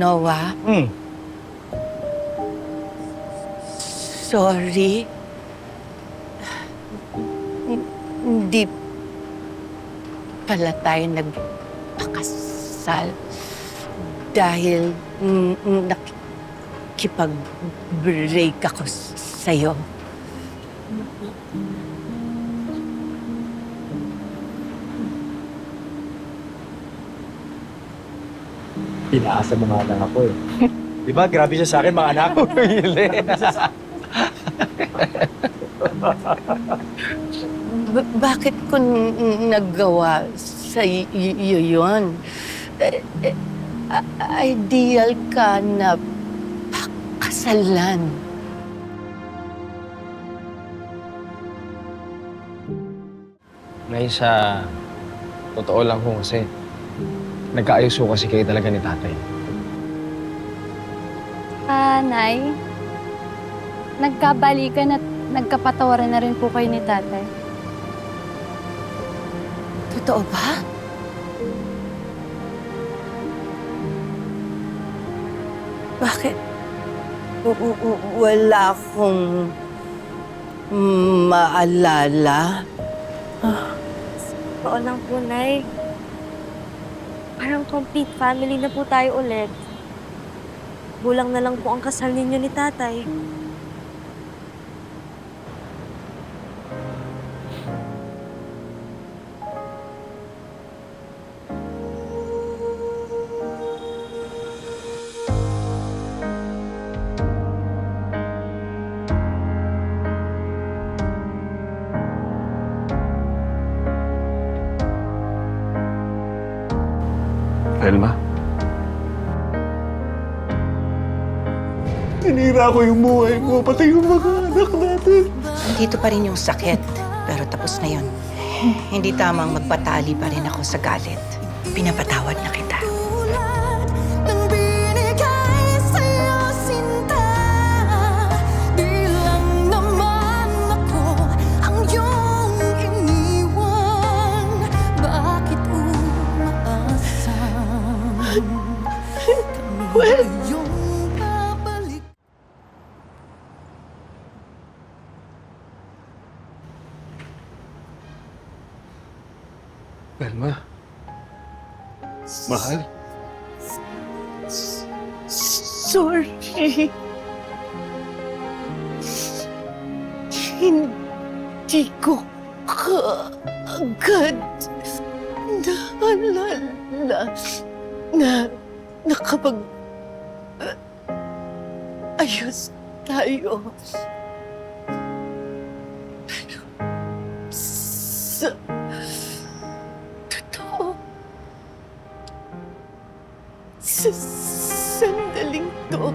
Noah, sorry. Hindi pala tayo nagpakasal dahil nakikipag-break ako sa'yo. Pinaasa mo nga lang ako eh. Di ba? Grabe siya sa akin, mga anak ko. Bakit ko nagawa sa iyo yun? Ideal ka na pakasalan. Nay, sa totoo lang ho kasi, nagkaayos ho kasi kayo talaga ni tatay. Nay, nagkabalikan at nagkapatawaran na rin po kayo ni tatay. Totoo ba? Bakit? Wala akong maalala. Totoo lang po, Nay. Parang complete family na po tayo ulit. Kulang na lang po ang kasal ninyo ni tatay. Elma? Tinira ko yung buhay mo, pati yung mga anak natin. Nandito pa rin yung sakit, pero tapos na yun. Hindi tamang magpatali pa rin ako sa galit. Pinapatawad na kita. Elma? Mahal? Sorry. Hindi ko kaagad naalala na ayos tayo. Pero sa totoo, sa sandaling to,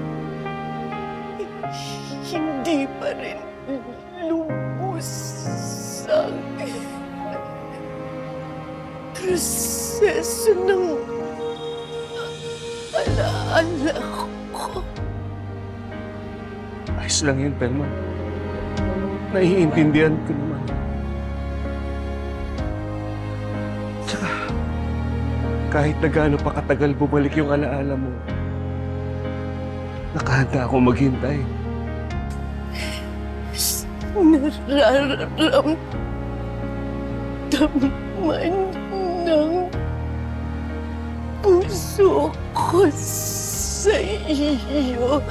hindi pa rin lubos ang proseso ng alaala ko. Ayos lang yun, Pelma. Naiintindihan ko naman. Tsaka, kahit na gaano pa katagal bumalik yung alaala mo, nakahanda ako maghintay. Nararamdaman ng puso ko sa iyo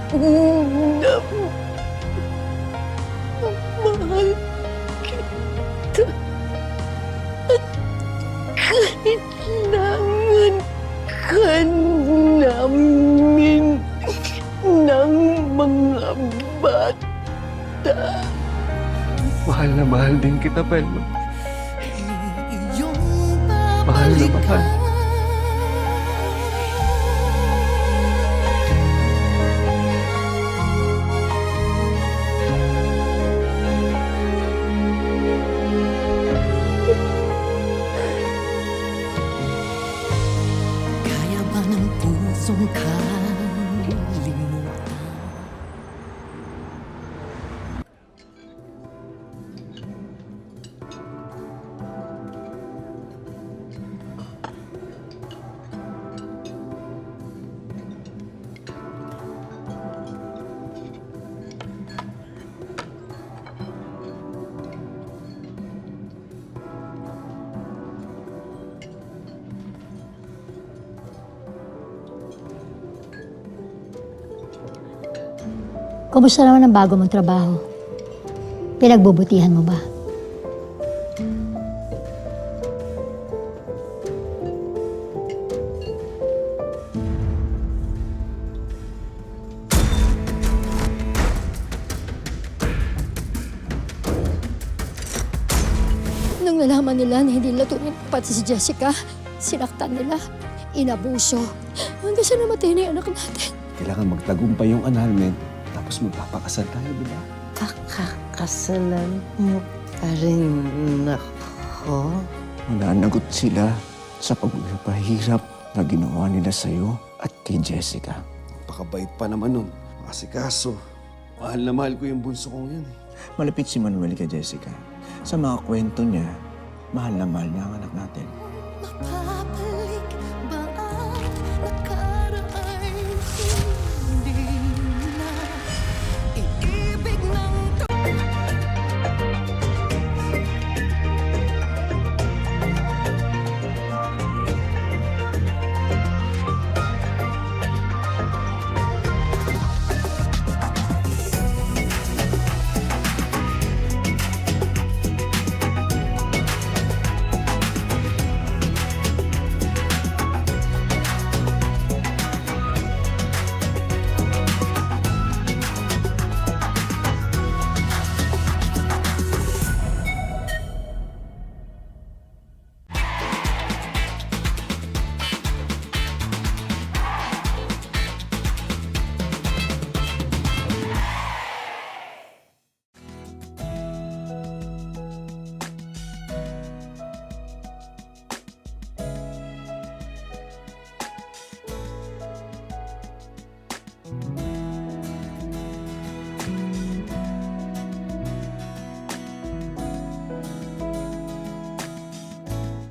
na mahal kita at kailangan ka namin ng mga bata. Mahal na mahal din kita, Pelma. Mahal na mahal. Kaya ba ng pusong kalimutan? Kumusta naman ang bago mong trabaho? Pinagbubutihan mo ba? Nung nalaman nila na hindi nila tunay pati si Jessica, sinaktan nila, inabuso, hanggang sa namatay na yung anak natin. Kailangan magtagumpay yung annulment, tapos magpapakasal tayo, di ba? Pakakasalan mo pa rin ako? Mananagot sila sa pagpapahirap na ginawa nila sa'yo at kay Jessica. Pakabait pa naman nun. Makasikaso. Mahal na mahal ko yung bunso kong yan. Malapit si Manuel kay Jessica. Sa mga kwento niya, mahal na mahal niya ang anak natin. Mapapala